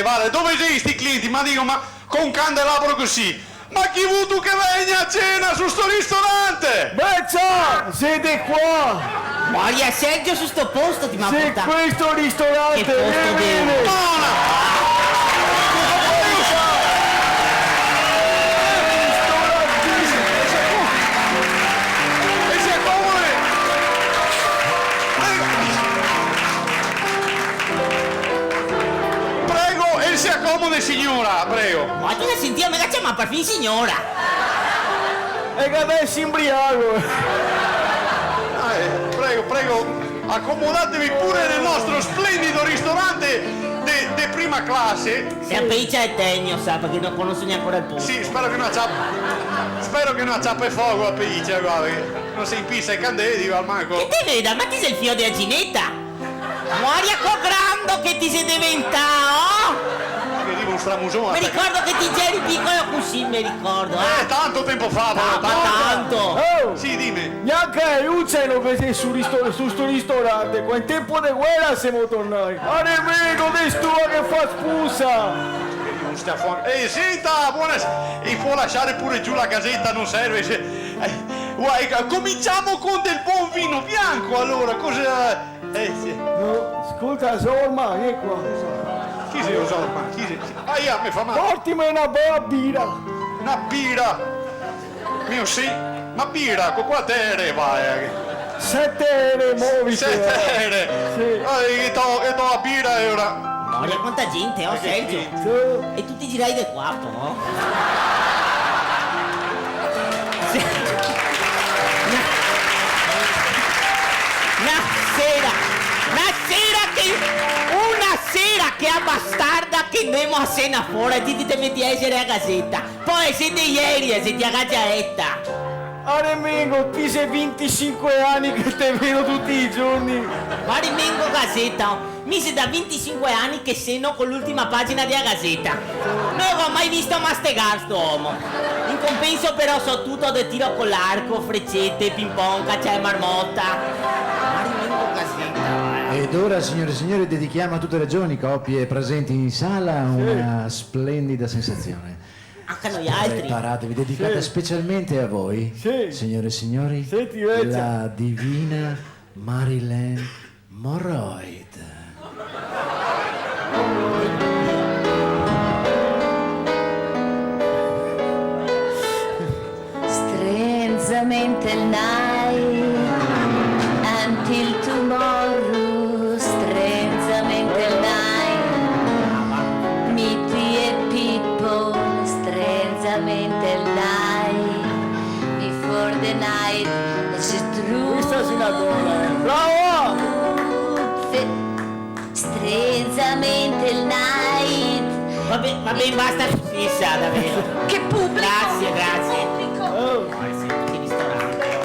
vale, dove sei sti clienti? Ma dico, ma con un candelabro così? Ma chi vuoi tu che venga a cena su sto ristorante? Beccia, siete qua! Guarda Sergio su sto posto ti m'ha Se portato. questo ristorante Che posto viene! Si accomode signora, prego. Ma tu ne senti a me che ma per fin signora. E che adesso imbriaco! Prego, accomodatevi pure nel nostro splendido ristorante di prima classe. Se a Peiccia è tegno, sa, perché non conosco neanche ancora il posto. Sì, spero che non acciappa il fuoco a Peiccia, guarda, che non si impissa i candeli, al manco. Che te veda, ma ti sei il figlio della Ginetta? Guarda co grande che ti sei diventato! Che dico un stramusone. Mi ricordo che ti eri piccolo così, mi ricordo. Tanto tempo fa, però, Tanto. Oh! Sì, dimmi. Neanche un cielo che sei su sto ristorante, qua in tempo di guerra siamo tornati. Ma nemmeno destua che fa spusa! Senta, buonasera. E può lasciare pure giù la casetta, non serve. Guarda, cominciamo con del buon vino bianco, allora, cosa... sì. No, ascolta, Sorma, che qua? Chi sei Osorma? Chi sei? Mi fa male. Portimi una bella birra! Una birra! Mio sì, ma birra, con qua tere vai. 7 ere, muoviti! 7 ere! Sì. E do la birra e ora... Guarda quanta gente, oh Sergio. Sì. E tu ti girai di qua, no? Una sera che a bastarda che andiamo a cena fuori e ti metti a essere a casetta. Poi siete ieri e se ti agganciaetta. Aremigo, ti sei 25 anni che te vedo tutti i giorni. Ma rimango Gazzetta, mi sei da 25 anni che seno con l'ultima pagina della Gazzetta. Non ho mai visto mastegare sto uomo. In compenso però so tutto del tiro con l'arco, freccette, ping pong, caccia e marmotta. Ma rimango Gazzetta. Ed ora, signore e signori, dedichiamo a tutte le giovani coppie presenti in sala una splendida sensazione. Anche noi altri. Preparatevi, dedicata specialmente a voi, signore e signori, Senti, Vezza. la divina Marilyn Monroe. Strangamente night until tomorrow, strangamente night, meet the people, strangamente night, before the night is true. Questa si la gola, bravo! Strangamente night. Vabbè, basta fissa, davvero. Che pubblico! Grazie. Oh. Che ristorante.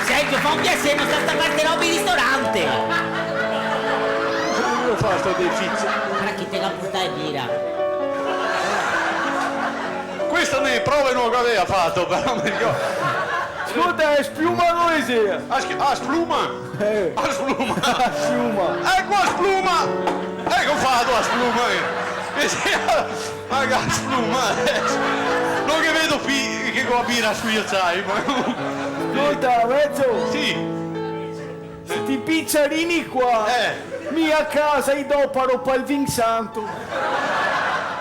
Sergio, fa un piacere, non sta staccando roba in ristorante. Come lo fa sto deficit? Guarda chi te la porta e birra. Questa ne prove non aveva fatto, però mi ricordo. Ascolta, è spiuma dove sei? Spluma! Spluma! Spiuma! Ecco a spluma! Ecco fatto a spluma! Raga, spluma! Non che vedo che con la birra sfilzai, ma... Ascolta, Mezzo! Sì! Sti pizzarini qua! Mia a casa i doparo per il vin santo!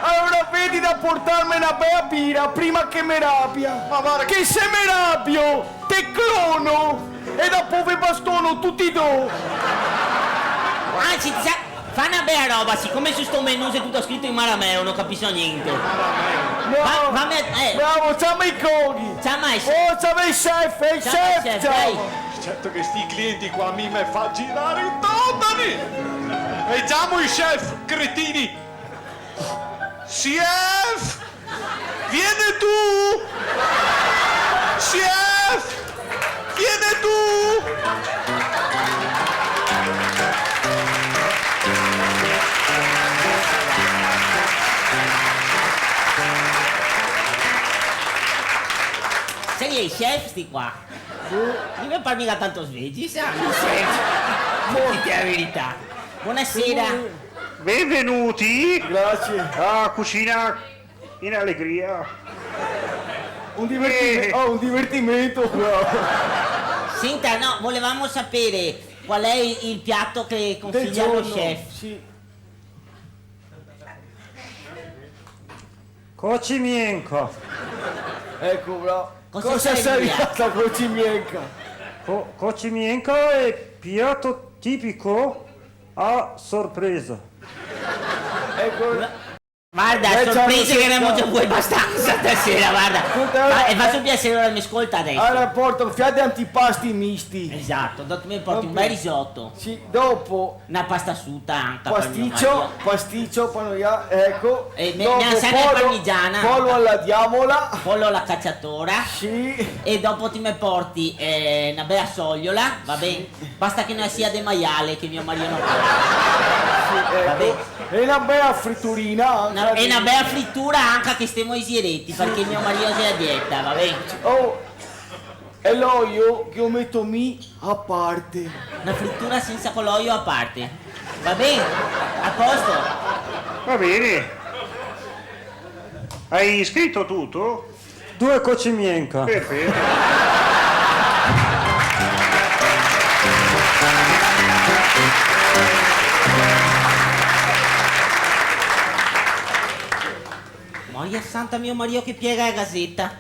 Allora vedi da portarmi una bella birra prima che mi rabbia! Ma guarda che se mi rabbio, te clono! E dopo vi bastono tutti e due! Anzi, fa una bella roba, siccome su sto menù c'è tutto scritto in marameo, non capisco niente. No! Fammi... Bravo, ciao i coghi! Ciao mai. Oh, ciao il chef, il chef! Ciao! Certo che sti clienti qua mi fa girare i totani! Vediamo il chef, cretini! Chef! Vieni tu! Chef! Vieni tu! Sei i chef sti qua? Non mi par mica tanto sveggi, sa? Dite la verità. Buonasera. Benvenuti Grazie. a Cucina in Allegria. Un divertimento qua. Senta, no, volevamo sapere qual è il piatto che Del consiglia lo giorno. chef. Sì. Cocimienca. Ecco, bravo. Cosa Cosa seria? seria sta cocimienca? Cocimienca è piatto tipico a sorpresa. Ecco. Guarda, Facciamo sorprese che ne abbiamo già cercare. due abbastanza stasera, guarda. E faccio un piacere, ora mi ascolta adesso. Allora porto fiati antipasti misti. Esatto, dopo mi porti un bel risotto. Sì, dopo Una pasta asciutta anche per mio marito. pasticcio, panoia, ecco. E me Dopo ne ha sempre parmigiana. Pollo alla diavola. Pollo alla cacciatora. Sì. E dopo ti mi porti una bella sogliola, va bene? Basta che non sia de maiale, che mio marito non fa. Va bene? E una bella fritturina. E una bella frittura anche che stiamo isieretti, perché mio marito è a dieta, va bene? Oh, e l'olio che io metto a parte. Una frittura senza colloio a parte. Va bene? A posto? Va bene. Hai scritto tutto? 2 cocimienca. Perfetto. Moia santa, mio marito che piega la gazzetta.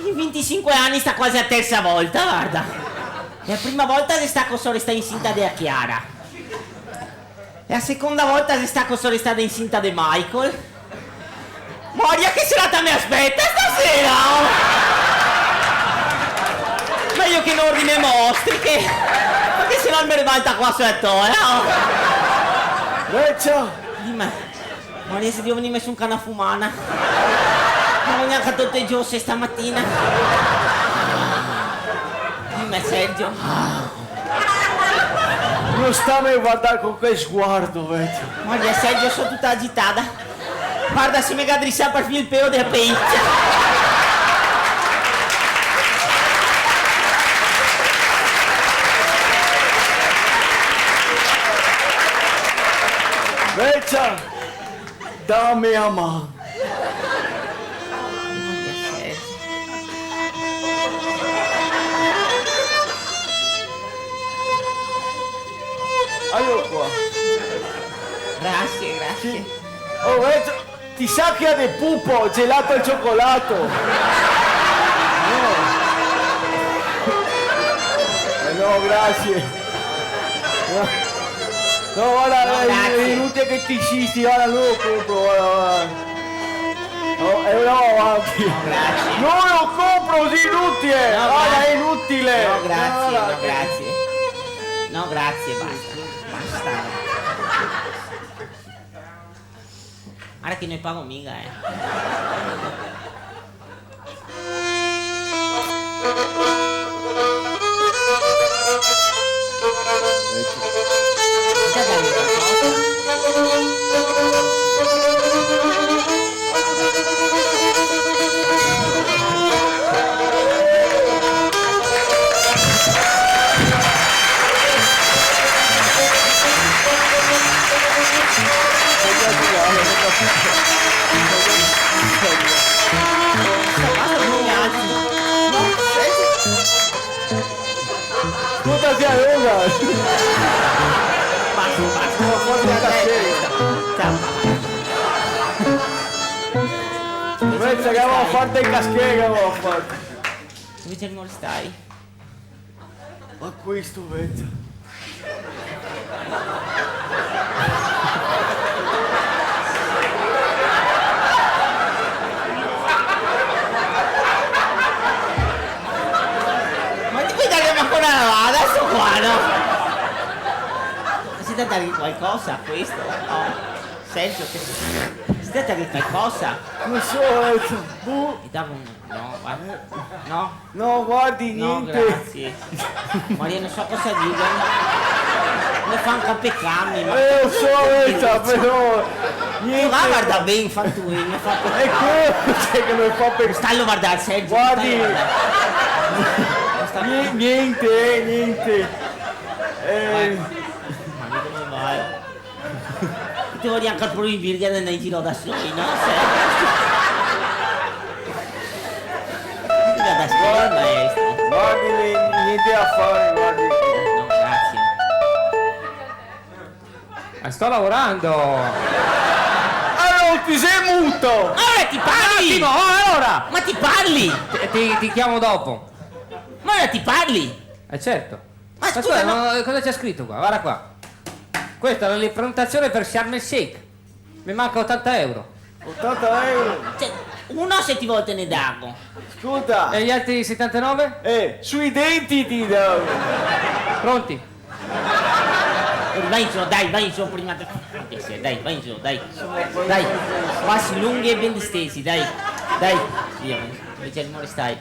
In 25 anni sta quasi a terza volta, guarda. La prima volta che sta con soresta incinta della Chiara. La seconda volta che sta con soresta incinta di Michael. Moria, che serata mi aspetta stasera! Oh! Meglio che non ordine mostri, perché se no mi ribalta qua sulla toia. Oh! Reccia. Dimmi. Ma se devo venire su un canna fumana. Non ho neanche tutte i giorni stamattina. Dimmi Sergio. Non stammi a guardare con quel sguardo, vecchio. Guarda Sergio, sono tutta agitata. Guarda se mi cadrissa per il pelo della peiccia. Reccia, dammi a mano. Allora qua. Grazie, grazie. Oh, Reccia, ti sa che ha del pupo gelato al cioccolato? No, grazie. No, guarda, No, è grazie. inutile che ti insisti, guarda, non lo compro, guarda. No, è una avanti. Grazie. Non lo compro, è inutile. No, Guarda, grazie. è inutile. No, grazie, Guarda, no, grazie. No, grazie, basta. Basta. Guarda che ne pago mica, Scusati a Yoga. Basta, basta. Ciao. Invece che avevamo fatto il caschè che avevamo fatto. Dove non stai? Ma questo vecchio. Ma ti puoi dare ancora adesso qua, no? Si deve dare qualcosa a questo? No. Sergio, che si deve dare qualcosa? Non so, vecchio. Mi dava un... No, guarda. No? No, guardi, No, niente. grazie. Maria, non so cosa dire. Mi fa anche peccami, ma... Lo so, vecchio, però. Niente. Ma guarda bene, fa tu, mi fa È peccare. quello che mi fa per... Stallo a guardare, Sergio. Guardi. stallo a guardare. Niente, niente. Ma mi devo Devo neanche proibirgli ad andare in giro da soli, no? Venga da soli, maestro. Guardi, niente a fare, guardi. No, grazie. Sto lavorando. Allora, ti sei muto! Ora ti parli! Attimo, allora! Ma ti parli! Ti chiamo dopo. Ma ora ti parli! Certo. Ma scusa, no. Cosa c'è scritto qua? Guarda qua. Questa è la prenotazione per Sharm el Sheikh. Mi manca 80 euro. 80 euro! Cioè, uno se ti vuoi te ne dago. Scusa! E gli altri 79? Sui denti ti do! Pronti? Vai in su, dai, vai in su prima. Dai, vai in su, dai. Dai, passi lunghi e ben distesi, dai. Dai. Io, invece il rumore stai.